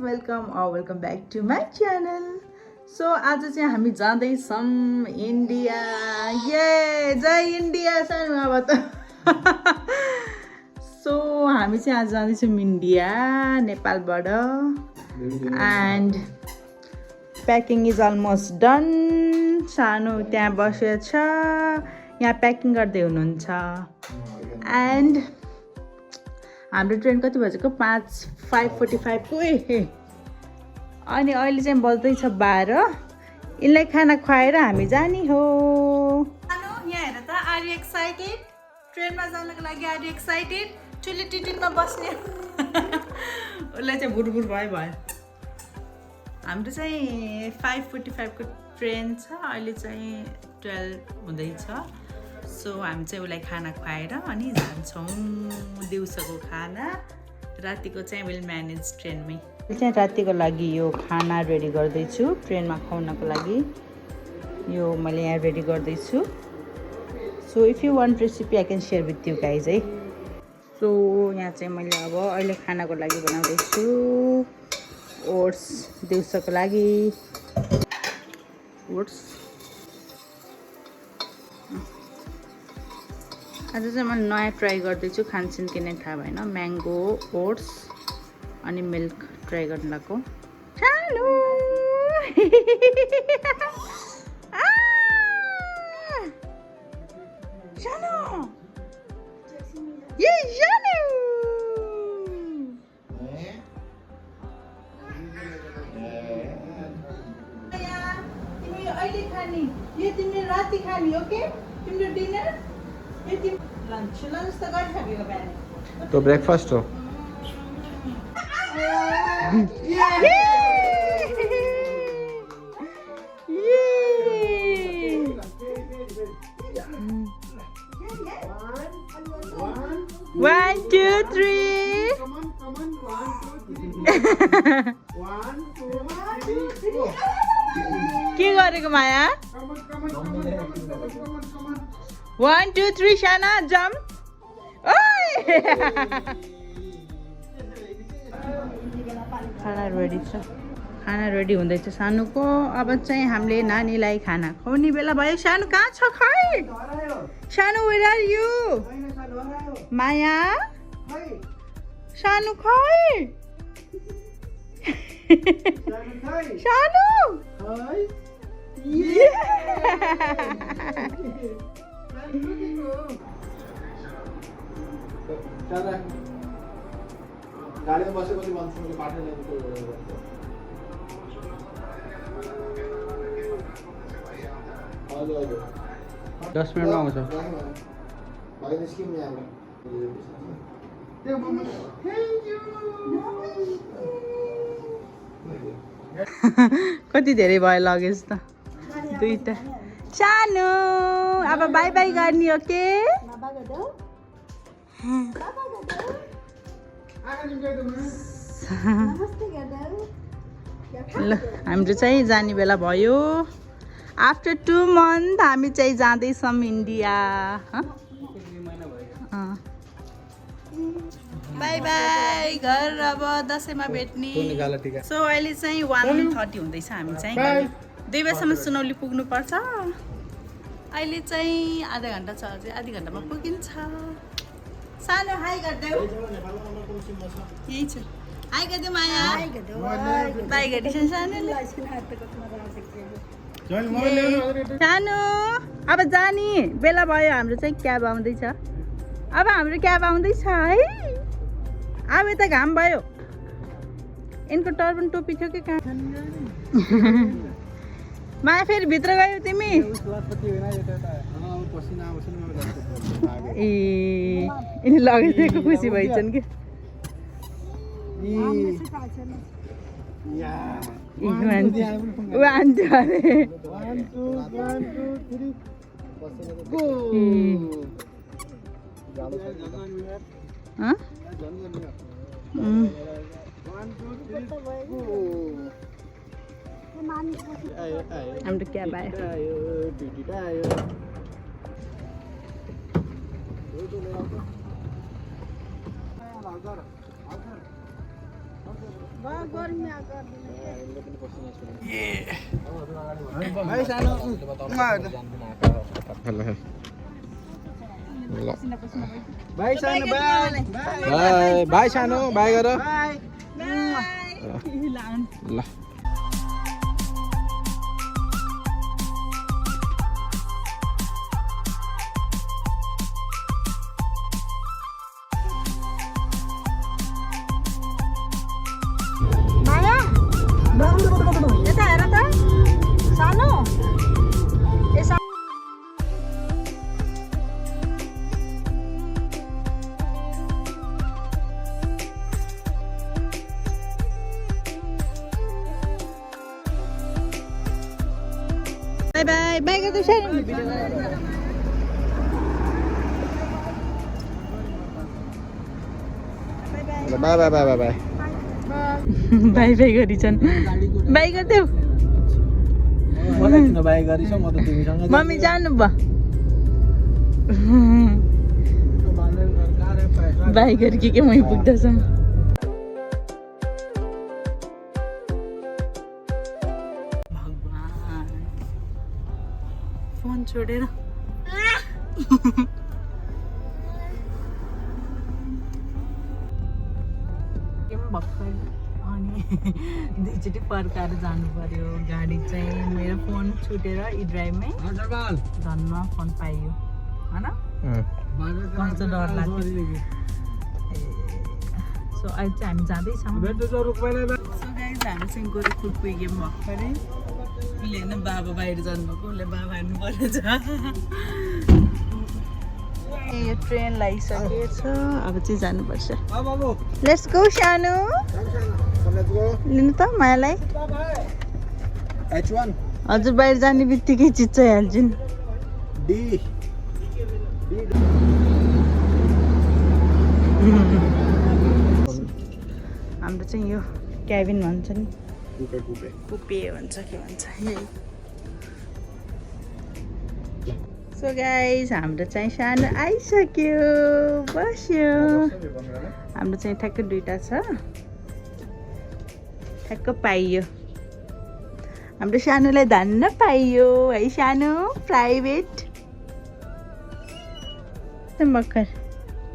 Welcome back to my channel. So आज चाहिँ हामी जाँदैछौँ इन्डिया। ये जय इन्डिया सानो अब त। सो हामी चाहिँ आज जाँदैछौँ इन्डिया नेपालबाट and packing is almost done. सानो त्यहाँ बसेको छ, यहाँ प्याकिङ गर्दै हुनुहुन्छ एन्ड हाम्रो ट्रेन कति बजेको 5:45 को अनि अहिले चाहिँ बज्दैछ 12। यिनलाई खाना खुवाएर हामी जाने हो। यहाँ हेर त, आर यु एक्साइटेड? ट्रेनमा जानको लागि आर यु एक्साइटेड? ठुलो टिटिनमा बस्ने उसलाई चाहिँ बुरबुर भयो। हाम्रो चाहिँ 5:45 को ट्रेन छ, अहिले चाहिँ 12 हुँदैछ। सो हामी चाहिँ उसलाई खाना खुवाएर अनि जान्छौँ। दिउँसोको खाना, रातिको चाहिँ विल म्यानेज ट्रेनमै। चाहिँ रातिको लागि यो खाना रेडी गर्दैछु ट्रेनमा खुवाउनको लागि। यो मैले यहाँ रेडी गर्दैछु। So if you want recipe I can share with you guys है। सो यहाँ चाहिँ मैले अब अहिले खानाको लागि बनाउँदैछु ओट्स, दिउँसोको लागि ओट्स। आज चाहिँ मैले नयाँ ट्राई गर्दैछु, खान्छन् कि नै थाहा भएन। म्याङ्गो ओट्स अनि मिल्क ट्राई गर्नु लागेको। सानो सानो ये सानो तिमी अहिले खाने, यो तिमीले राति खाने, ओके? तिम्रो डिनर लंच त गरिसकेको बिहान। तो ब्रेकफास्ट हो। One, two, three. के गरेको माया? 1 2 3 साना जम्प। खाना रेडी छ, खाना रेडी हुँदैछ सानुको। अब चाहिँ हामीले नानीलाई खाना खुवाउने बेला भयो। सानु कहाँ छ खै? सानु वेयर आर यु? माया सानु खै? सानु गाडीमा बसेपछि भन्छु पाठन ल्याउनु। 10 मिनटमा आउँछ। भाइ निस्किम यहाँबाट। कति धेरै भयो लगेज त, 2टा। सानो अब बाई बाई गर्ने हो के? ल हाम्रो चाहिँ जाने बेला भयो। आफ्टर 2 मन्थ हामी चाहिँ जाँदैछौँ इन्डिया। बाई बाई घर, अब दसैँमा भेट्ने। सो अहिले चाहिँ 1:30 हुँदैछ। हामी चाहिँ 2 बजीसम्म सुनौली पुग्नुपर्छ। अहिले चाहिँ आधा घन्टा छ, अझै आधी घन्टामा पुगिन्छ। सानो हाई गरिदेऊ। यही छ, हाई गरिदेऊ माया। बाई गरिदिन्छ सानोले। सानो अब जाने बेला भयो। हाम्रो चाहिँ क्याब आउँदैछ। अब हाम्रो क्याब आउँदैछ है। अब यता घाम भयो। यिनको टर्बन टोपी थियो कि कहाँ? माया फेरि भित्र गयौ तिमी? ए यिनी लगाइदिएको खुसी भइछन् कि? वान्थ्यो अरे। हाम्रो क्याब आयो। भाइ सानो भाइ सानो बाई भाइ सानो बाई गर ल यता हेर त सानो बाई बाई बाई गर्दै सानो bye bye bye bye bye bye bye गरिछन् बाई गरिदेऊ मलाई किन बाई गरिस म त तिमीसँग मम्मी जानु भयो बाई गरी के मै पुग्दैछ भगवान फोन छोडेर भर्खर अनि दुईचोटि फर्काएर जानु पर्यो गाडी चाहिँ मेरो फोन छुटेर यी ड्राइभमै धनमा फोन पाइयो होइन कस्तो डर लाग्यो सो अहिले चाहिँ हामी जाँदैछौँ सो गाइज हामी चाहिँ गोरखपुर पुग्यौँ भर्खरै उसले होइन बाबा बाहिर जानुभएको उसले बाबा हेर्नु परेछ यो ट्रेन लागिसकेछ अब चाहिँ जानुपर्छ लेट्स गो सानो लिनु त मायालाई हजुर बाहिर जाने बित्तिकै चिच्चाइहाल्छन् हाम्रो चाहिँ यो क्याबिन भन्छ नि कुपे भन्छ के भन्छ यही सो गाइज हाम्रो चाहिँ सानो आइसक्यो बस्यो हाम्रो चाहिँ ठ्याक्क दुईवटा छ ठ्याक्क पाइयो हाम्रो सानोलाई धन्न पाइयो है सानो प्राइभेट भर्खर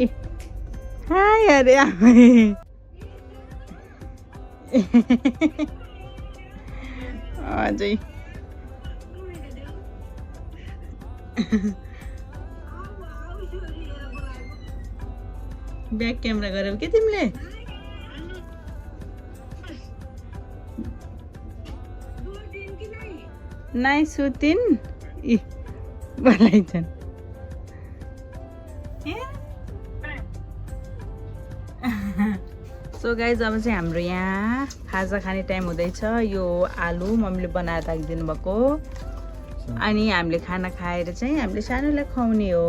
ए हाई अरे अझै ब्याक क्यामेरा गऱ्यौ के तिमीले नाइ सुतिन इ बोलाइछन् सो गाइज अब चाहिँ हाम्रो यहाँ खाजा खाने टाइम हुँदैछ यो आलु मम्मीले बनाएर राखिदिनु भएको अनि हामीले खाना खाएर चाहिँ हामीले सानोलाई खुवाउने हो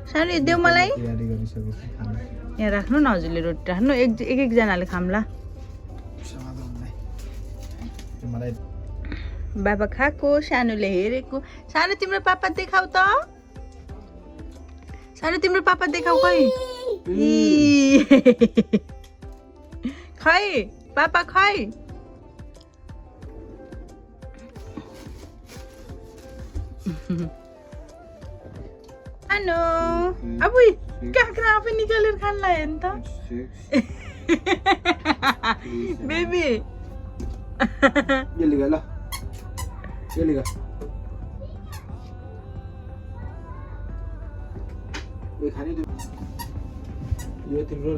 सानो देऊ मलाई यहाँ राख्नु न हजुरले रोटी राख्नु एकजनाले खाम्ला बाबा खाएको सानोले हेरेको सानो तिम्रो पापा देखाऊ त सानो तिम्रो पापा देखाऊ खै खै पापा खै सानो अब काँक्रा आफै निकालेर खान लाग्यो नि त बेबी यो तिम्रो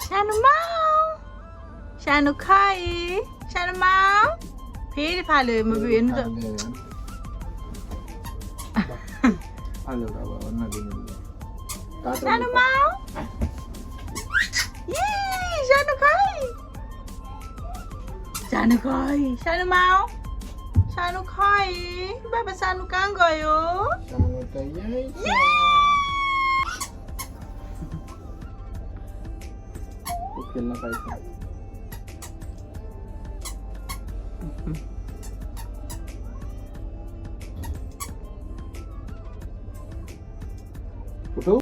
सानो माउ सानो खाए सानो माउ फेरि फाल्यो म हेर्नु त सानो माउ सानो खाए सानो खाए सानो माउ सानो खाए बाबा सानो कहाँ गयो खेल्न पाइछ उठौ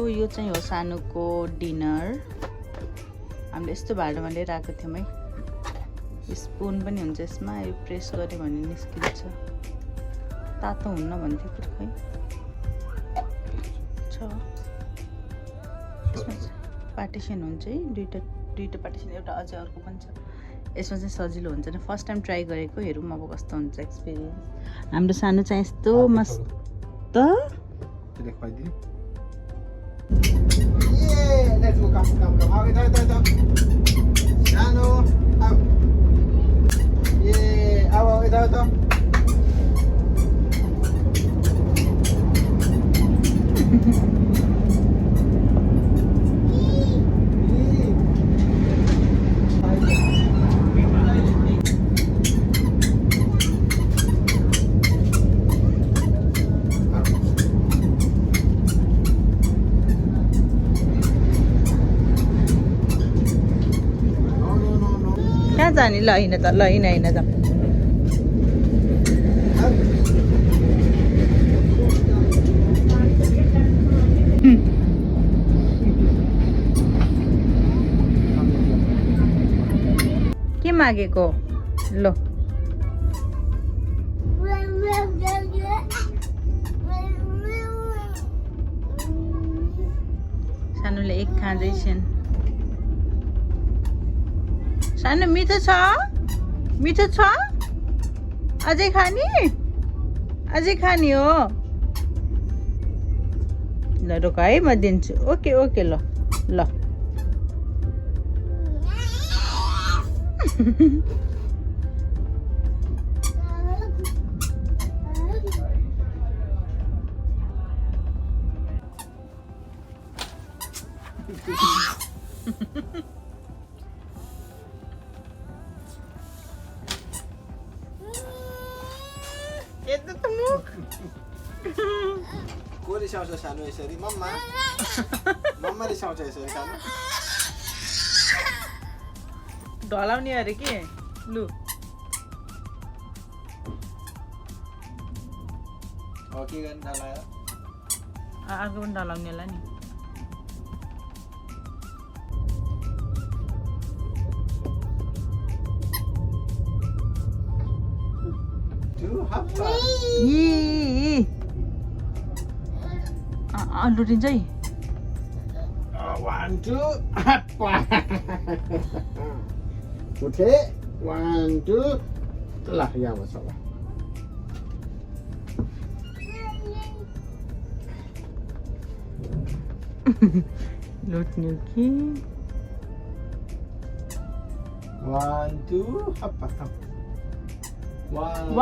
यो चाहिँ हो सानोको डिनर। हामीले यस्तो भाँडोमा लिएर आएको थियौँ है। स्पुन पनि हुन्छ यसमा, यो प्रेस गऱ्यो भने निस्किन्छ। तातो हुन्न भन्थ्यो कि खै छ। यसमा पार्टिसन हुन्छ है, दुईवटा पार्टिसन, एउटा अझै अर्को पनि छ। यसमा चाहिँ सजिलो हुन्छ नि, फर्स्ट टाइम ट्राई गरेको। हेरौँ अब कस्तो हुन्छ एक्सपिरियन्स। हाम्रो सानो चाहिँ यस्तो मस्त कहाँ जाने? ल हिँड त, ल हिँड त। के मागेको? ल सानोले एक खाँदैछन्। सानो मिठो छ? मिठो छ? अझै खाने? अझै खाने हो? ल रोक है, म दिन्छु। ओके ओके, ल ल। यता त मुख को रिसाउँछ सानो यसरी? मम्मा मम्मा रिसाउँछ यसरी सानो। ढलाउने अरे के? लु के गर्ने ढलाएर? अर्को पनि ढलाउने होला नि। लुटिन्छ है। 1 2 उठे 1 2 ल यहाँ बस ल। लुट्ने कि 1 2 हप्पा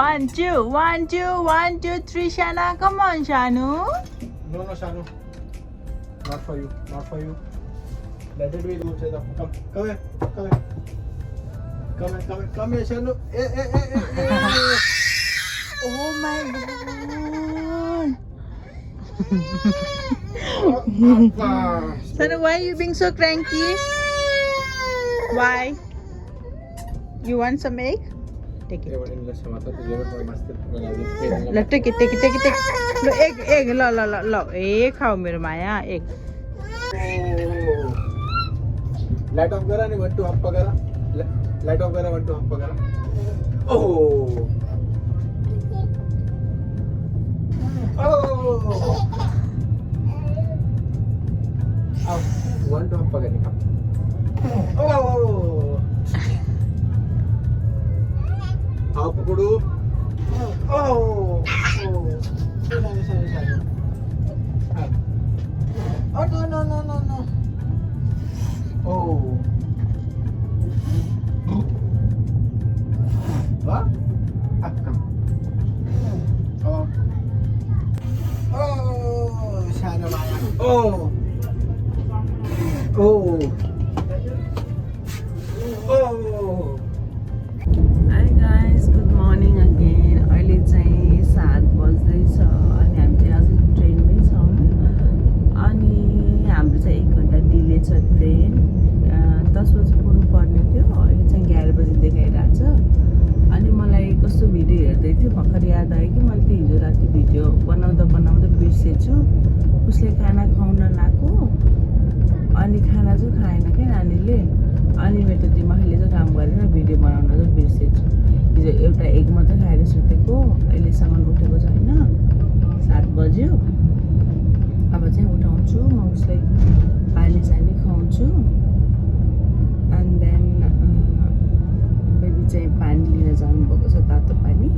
1 2 1 2 1 2 3 Shana, come on Shanu. No, Shanu. Not for you. Not for you. Let it be. Come here. Come here. Come here. Come here, Shanu. Oh my God. Shanu, why are you being so cranky? Why? You want some egg? Take it. ल take it. ल egg ल ए खाऊ मेरो माया egg. Light of गरा नि 1 2 हप्पा गरा। Light of गरा 1 2 हप्पा गरा। ओह 1 2 हप्पा गरा। आओ पकड़ो। No. Oh. What? Up come. Oh, Shana Maya. Oh. Hi guys, good morning again. अहिले चाहिँ 7 बज्दैछ अनि हामी चाहिँ अझै ट्रेनमै छौँ अनि हाम्रो चाहिँ 1 घन्टा डिले छ ट्रेन। 10 बजी पुग्नु पर्ने थियो, अहिले चाहिँ 11 बजी देखाइरहेको छ। अनि मलाई कस्तो भिडियो हेर्दै थियो भर्खर याद आयो कि मैले हिजो राति भिडियो बनाउँदा बिर्सेछु। उसले खाना खुवाउन अनि मेरो त दिमागले चाहिँ काम गरेर भिडियो बनाउन चाहिँ बिर्सेछु। हिजो एउटा एग मात्रै खाएर सुतेको, अहिलेसम्म उठेको छैन। 7 बज्यो। अब चाहिँ उठाउँछु, म उसलाई पानी सानी खुवाउँछु। एन्ड देन बेबी चाहिँ पानी लिन जानुभएको छ, तातो पानी।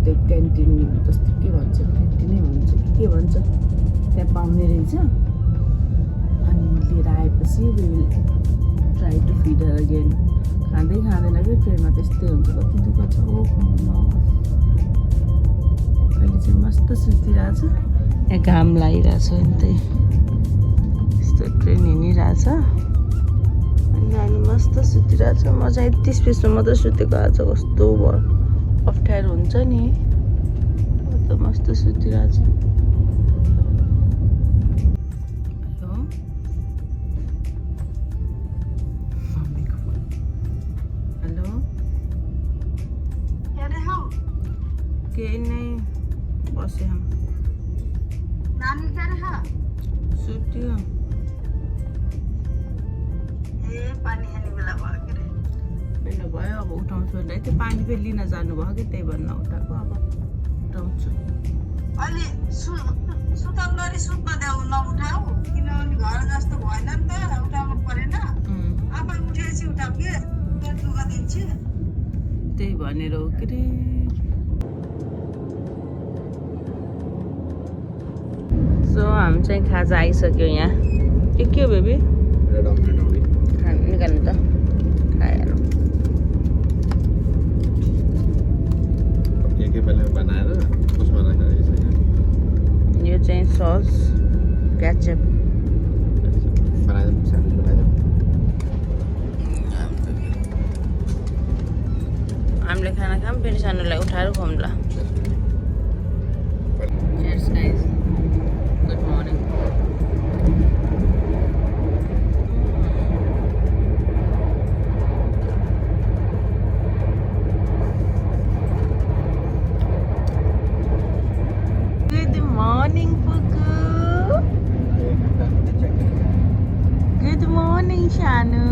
त्यो क्यान्टिन जस्तो के भन्छ, क्यान्टिनै भन्छ के भन्छ, त्यहाँ पाउने रहेछ। अनि लिएर आएपछि we will try to feed her again. खाँदै खाँदैन कि ट्रेनमा त्यस्तै हुन्छ, कति दुःख छ हो खाउन। अहिले चाहिँ मस्त सुतिरहेछ, यहाँ घाम लागिरहेछ नि त, यस्तो ट्रेन हिँडिरहेछ अनि नानी मस्त सुतिरहेछ। म चाहिँ यति स्पेसमा मात्रै सुतेको, आज कस्तो भयो, अप्ठ्यारो हुन्छ नि। त मस्त सुतिरहेछ। हेलो हेलो, केही नहीं, बसे हम। नानी क्या रहा? सुत्यो। ए पानी खाने बेला भयो के रे? बेला भयो, अब उठाउँछु भनेर त्यो पानी फेरि लिन जानुभयो कि त्यही भन्न उठाएको। अब उठाउँछु। अलि सुताउनरी सुत्न देऊ, नउठाऊ, किनभने घर जस्तो भएन नि त, उठाउनु परेन। आफै उठेपछि उठाऊ के, पेट दुःख दिन्छ। त्यही भनेर हो के रे। सो हामी चाहिँ खाजा आइसक्यो यहाँ। के हो बेबी? रेड ऑमलेट हो गई। निकाल्नु त, खाइहालौँ। के पहले बनाएर उसमा राखेको छ। यो चाहिँ सस, केचप। बनाइदिउँ, स्यान्डविच बनाइदिउँ। हामीले खाना खाऊँ, फेरि सानोलाई उठाएर खुवाउँला। Cheers guys. Good morning. Good morning, Puku. Good morning, Shanu.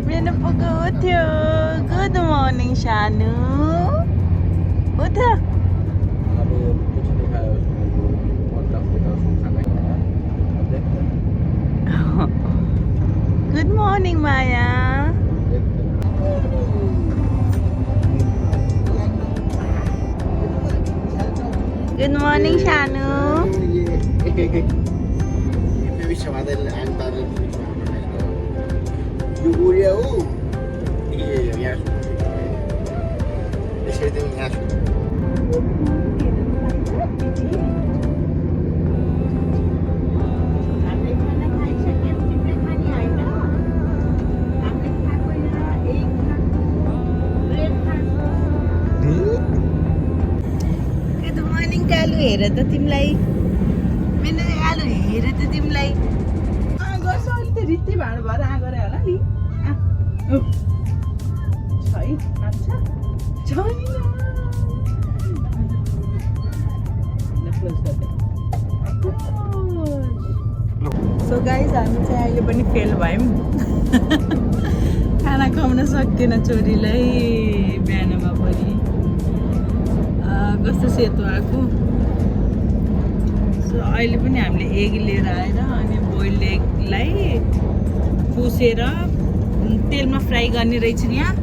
मेरो पुगु उठ्यो। Good morning, Shanu. उठ। Good morning, Maya. Good morning, Shanu. Good morning, कालु, हेर त तिमीलाई। मेरो आलु हेर त तिमीलाई। गर्छ अहिले त रित्ती भाँडो भएर आएको होला नि। सो गाइज, हामी चाहिँ अहिले पनि फेल भयौँ। खाना खुवाउन सकिएन छोरीलाई बिहानमा पनि। कस्तो सेतो आएको। सो अहिले पनि हामीले एग लिएर आएर अनि बोइल्ड एगलाई पुसेर तेलमा फ्राई गर्ने रहेछ नि। यहाँ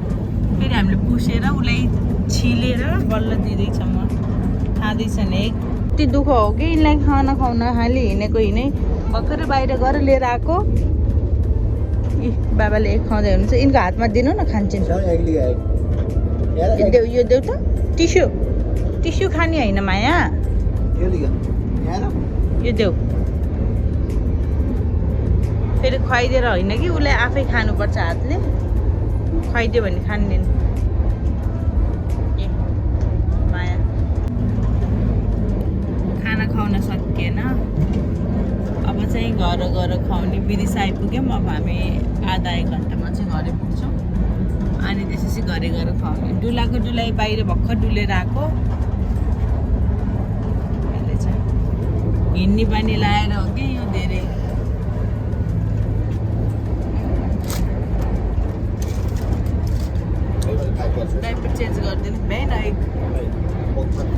फेरि हामीले पुसेर उसलाई छिलेर बल्ल दिँदैछ। म खाँदैछ नि एग। यति दुःख हो कि यिनलाई खाना खुवाउन खालि हिँडेको हिँडै भर्खरै बाहिर गएर लिएर आएको। इ बाबाले एग खुवाउँदै हुनुहुन्छ, यिनको हातमा दिनु न, खान्छन्। यो देऊ, यो देऊ त। टिस्यु टिस्यु खाने होइन माया, यो देऊ। फेरि खुवाइदिएर होइन कि उसलाई आफै खानुपर्छ हातले, खुवाइदियो भने खान्दैन। ए माया खाना खुवाउन सकिएन। अब चाहिँ घर गएर खुवाउने बिरिस आइपुग्यौँ। अब हामी आधा 1 घन्टामा चाहिँ घरै पुग्छौँ। अनि त्यसपछि घरै गएर खुवाउने। डुलाको डुलाइ बाहिर भर्खर डुलेर आएको। यसले चाहिँ हिँड्ने बानी लाएर हो कि यो धेरै डाइपर चेन्ज गरिदिनु है न एक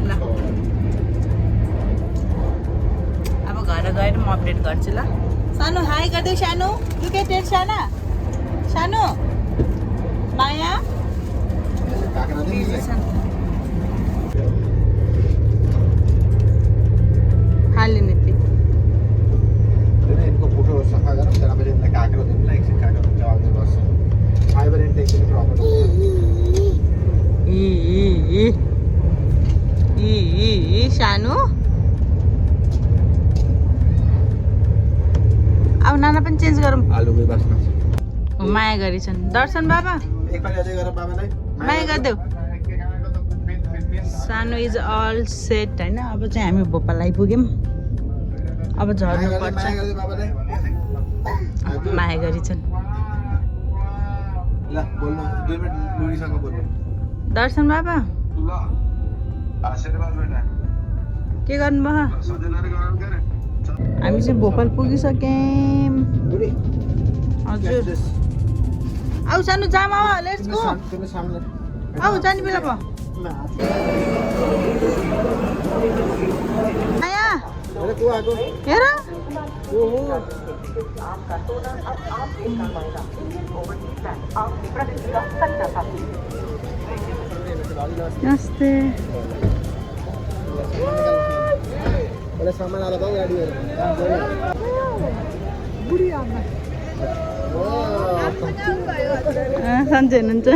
ल अब घर गएर म अपडेट गर्छु ल सानो हाई गरिदेऊ सानो लुक एट इट साना सानो माया हाल्यो नि त्यो इनको फोटो सफा गरौँ त्यसपछि इनलाई काँक्रो दिउँला एकछिन काँक्रो जवाब दिनुपर्छ आयो भने इनको एकछिन प्रब्लम सानो अब नाना पनि चेन्ज गरौँ आलुकै बास्ना माया गरिछन् दर्शन बाबा एकपालि अझै गर बाबालाई माया गरिदेऊ सानो इज अल सेट होइन अब चाहिँ हामी भोपाल आइपुग्यौँ अब झर्नु पर्छ माया गर्दै बाबालाई माया गरिछन् ल बोल्नु 2 मिनेट लुरीसँग बोल्नु दर्शन बाबा के गर्नुभयो हामी चाहिँ भोपाल पुगिसक्यौँ लुरी हजुर आऊ सानो जाम आऊ लेट्स गो तिम्रो सामने आऊ जाने बेला भयो आया अरे को आको हेर ओहो नमस्ते बोले सामान आला था गाड़ी में बुढ़ी आमा सन्चै हुनुहुन्छ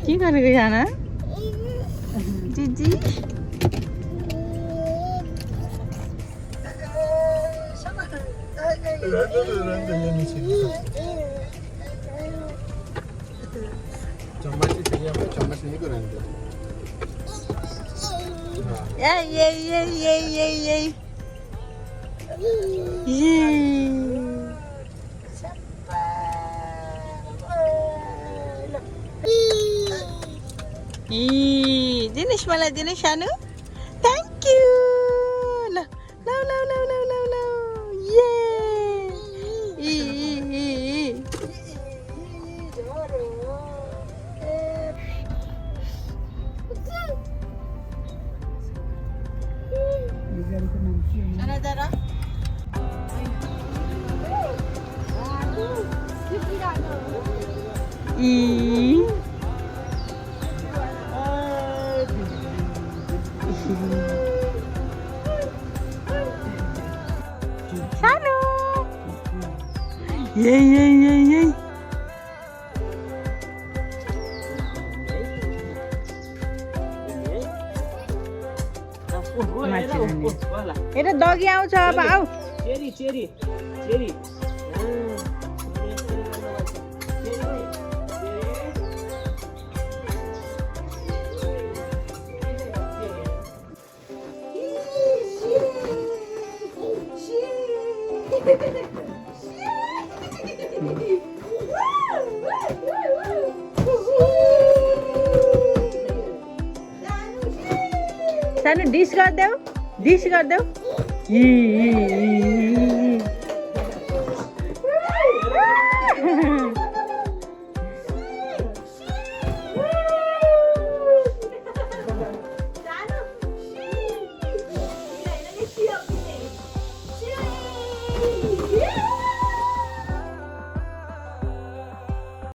के गरेको जाना जिजी चम्मच ही चाहिए आपको चम्मच नहीं कराएंगे दिनेश मलाई दिनेश सानो थ्याङ्क यू ल ल ल ल ल ल ल ये सानो यही हेर डगी आउँछ अब आऊ चेरी चेरी चेरी सानो डिस गरिदेऊ